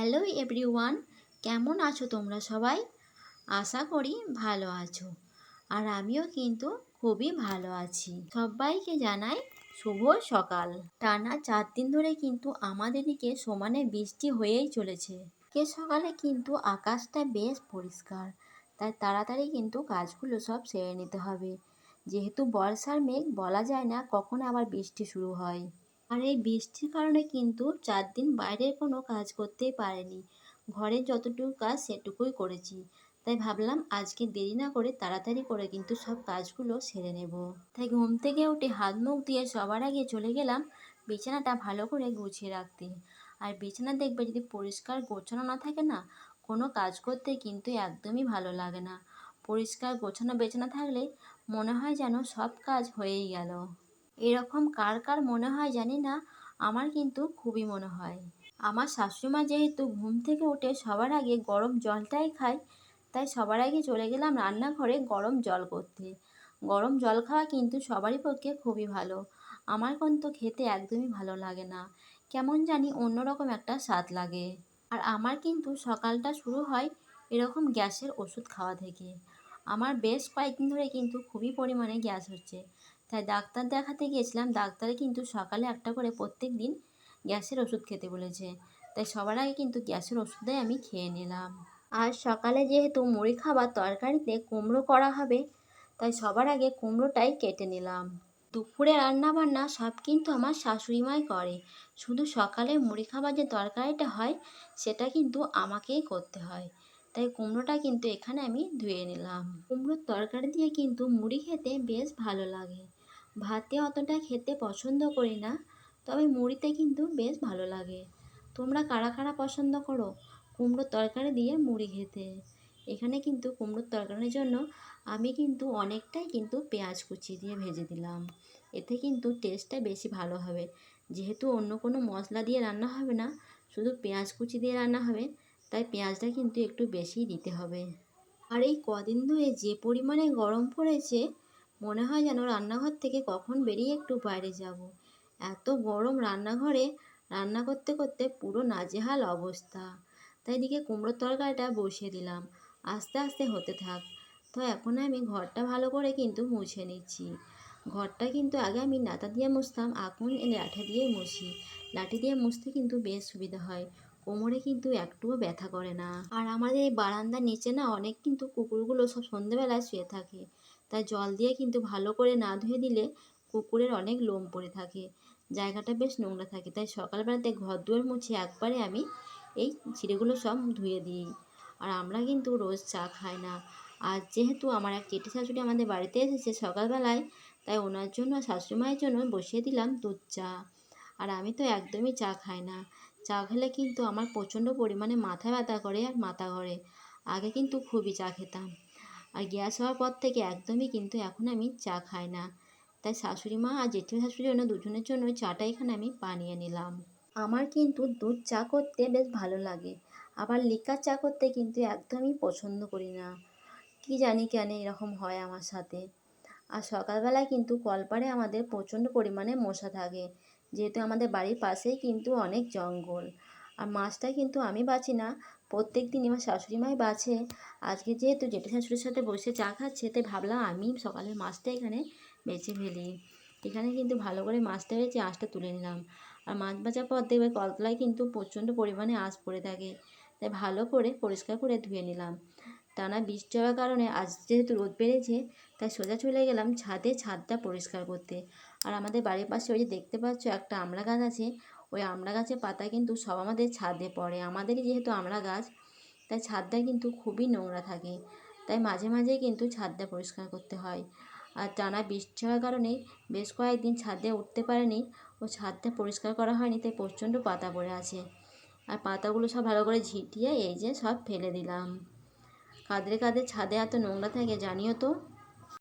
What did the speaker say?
Hello everyone, কেমন আছো তোমরা সবাই? আশা করি ভালো আছো। আর আমিও কিন্তু খুবই ভালো আছি। সবাইকে জানাই শুভ সকাল। টানা 4 দিন ধরে কিন্তু আমাদের দিকে সমানে বৃষ্টি হয়েই চলেছে। কে সকালে কিন্তু আকাশটা বেশ পরিষ্কার, তাই তাড়াতাড়ি কিন্তু কাজগুলো সব সেরে নিতে হবে। যেহেতু বর্ষার মেঘ, বলা যায় না কখন আবার বৃষ্টি শুরু হয়। আর এই বৃষ্টির কারণে কিন্তু 4 দিন বাইরের কোনো কাজ করতেই পারিনি। ঘরের যতটুকু কাজ সেটুকুই করেছি। তাই ভাবলাম আজকে দেরি না করে তাড়াতাড়ি করে কিন্তু সব কাজগুলো সেরে নেব। তাই ঘুম থেকে উঠে হাত মুখ দিয়ে সবার আগে চলে গেলাম বিছানাটা ভালো করে গুছিয়ে রাখতে। আর বিছানা দেখবে যদি পরিষ্কার গোছানো না থাকে না, কোনো কাজ করতে কিন্তু একদমই ভালো লাগে না। পরিষ্কার গোছানো বিছানা থাকলে মনে হয় যেন সব কাজ হয়েই গেল। এরকম কার কার মনে হয় জানি না, আমার কিন্তু খুবই মনে হয়। আমার শাশুড়িমা যেহেতু ঘুম থেকে উঠে সবার আগে গরম জলটাই খায়, তাই সবার আগে চলে গেলাম রান্নাঘরে গরম জল করতে। গরম জল খাওয়া কিন্তু সবারই পক্ষে খুবই ভালো। আমার কিন্তু খেতে একদমই ভালো লাগে না, কেমন জানি অন্যরকম একটা স্বাদ লাগে। আর আমার কিন্তু সকালটা শুরু হয় এরকম গ্যাসের ওষুধ খাওয়া থেকে। আমার বেশ কয়েকদিন ধরে কিন্তু খুবই পরিমাণে গ্যাস হচ্ছে, তাই ডাক্তার দেখাতে গিয়েছিলাম। ডাক্তারে কিন্তু সকালে একটা করে প্রত্যেক দিন গ্যাসের ওষুধ খেতে বলেছে, তাই সবার আগে কিন্তু গ্যাসের ওষুধটাই আমি খেয়ে নিলাম। আর সকালে যেহেতু মুড়ি খাবার তরকারিতে কুমড়ো করা হবে, তাই সবার আগে কুমড়োটাই কেটে নিলাম। দুপুরে রান্না বান্না সব কিন্তু আমার শাশুড়িমাই করে, শুধু সকালে মুড়ি খাবার যে তরকারিটা হয় সেটা কিন্তু আমাকেই করতে হয়। তাই কুমড়োটা কিন্তু এখানে আমি ধুয়ে নিলাম। কুমড়োর তরকারি দিয়ে কিন্তু মুড়ি খেতে বেশ ভালো লাগে। ভাতে অতটা খেতে পছন্দ করি না, তবে মুড়িতে কিন্তু বেশ ভালো লাগে। তোমরা কারা কারা পছন্দ করো কুমড়োর তরকারি দিয়ে মুড়ি খেতে? এখানে কিন্তু কুমড়োর তরকারির জন্য আমি কিন্তু অনেকটাই কিন্তু পেঁয়াজ কুচি দিয়ে ভেজে দিলাম। এতে কিন্তু টেস্টটা বেশি ভালো হবে। যেহেতু অন্য কোনো মশলা দিয়ে রান্না হবে না, শুধু পেঁয়াজ কুচি দিয়ে রান্না হবে, তাই পেঁয়াজটা কিন্তু একটু বেশিই দিতে হবে। আর এই কদিন ধরে যে পরিমাণে গরম পড়েছে, মনে হয় যেন রান্নাঘর থেকে কখন বেরিয়ে একটু বাইরে যাব। এত গরম রান্নাঘরে, রান্না করতে করতে পুরো নাজেহাল অবস্থা। তাই এদিকে কুমড়োর তরকারিটা বসিয়ে দিলাম, আস্তে আস্তে হতে থাক। তো এখন আমি ঘরটা ভালো করে কিন্তু মুছে নিচ্ছি। ঘরটা কিন্তু আগে আমি নাতা দিয়ে মুছতাম, এখন লাঠি দিয়ে মুছি। লাঠি দিয়ে মুছতে কিন্তু বেশ সুবিধা হয়, কোমরে কিন্তু একটুও ব্যথা করে না। আর আমাদের এই বারান্দার নিচে না অনেক কিন্তু কুকুরগুলো সব সন্ধেবেলায় শুয়ে থাকে, তাই জল দিয়ে কিন্তু ভালো করে না ধুয়ে দিলে কুকুরের অনেক লোম পড়ে থাকে, জায়গাটা বেশ নোংরা থাকে। তাই সকালবেলাতে ঘর দুয়ার মুছে একবারে আমি এই ছিঁড়েগুলো সব ধুয়ে দিই। আর আমরা কিন্তু রোজ চা খাই না। আর যেহেতু আমার এক জেঠি শাশুড়ি আমাদের বাড়িতে এসেছে সকালবেলায়, তাই ওনার জন্য শাশুড়ি মায়ের জন্য বসিয়ে দিলাম দুধ চা। আর আমি তো একদমই চা খাই না। চা খেলে কিন্তু আমার প্রচণ্ড পরিমাণে মাথা ব্যথা করে আর মাথা ঘোরে। আগে কিন্তু খুবই চা খেতাম, আর গ্যাস হওয়ার পর থেকে একদমই কিন্তু এখন আমি চা খাই না। তাই শাশুড়ি মা আর জেঠি শাশুড়ির জন্য দুজনের জন্য চাটা এখানে আমি বানিয়ে নিলাম। আমার কিন্তু দুধ চা করতে বেশ ভালো লাগে, আবার লিকার চা করতে কিন্তু একদমই পছন্দ করি না। কি জানি কেন এরকম হয় আমার সাথে। আর সকালবেলায় কিন্তু কলপাড়ে আমাদের প্রচণ্ড পরিমাণে মশা থাকে, যেহেতু আমাদের বাড়ির পাশেই কিন্তু অনেক জঙ্গল। আর মাছটা কিন্তু আমি বাছি না, প্রত্যেক দিনই আমার শাশুড়ি মাই বাছে। আজকে যেহেতু জেঠু শাশুড়ির সাথে বসে চা খাচ্ছে, তাই ভাবলাম আমি সকালের মাছটা এখানে বেছে ফেলি। এখানে কিন্তু ভালো করে মাছটা বেছে আঁশটা তুলে নিলাম। আর মাছ ভাজার পর দেখবে কলতলায় কিন্তু প্রচণ্ড পরিমাণে আঁশ পড়ে থাকে, তাই ভালো করে পরিষ্কার করে ধুয়ে নিলাম। টানা বৃষ্টি হওয়ার কারণে আজ যেহেতু রোদ বেড়েছে, তাই সোজা চলে গেলাম ছাদে ছাদটা পরিষ্কার করতে। আর আমাদের বাড়ির পাশে ওই যে দেখতে পাচ্ছ একটা আমড়া গাছ আছে, ওই আমড়া গাছের পাতা কিন্তু সব আমাদের ছাদে পড়ে। আমাদেরই যেহেতু আমড়া গাছ, তাই ছাদটা কিন্তু খুবই নোংরা থাকে, তাই মাঝে মাঝেই কিন্তু ছাদটা পরিষ্কার করতে হয়। আর টানা বৃষ্টি হওয়ার কারণে বেশ কয়েকদিন ছাদে উঠতে পারেনি, ও ছাদটা পরিষ্কার করা হয়নি, তাই প্রচণ্ড পাতা পড়ে আছে। আর পাতাগুলো সব ভালো করে ঝিঁটিয়ে এই যে সব ফেলে দিলাম। কাদের কাদের ছাদে এত নোংরা থাকে জানিও তো।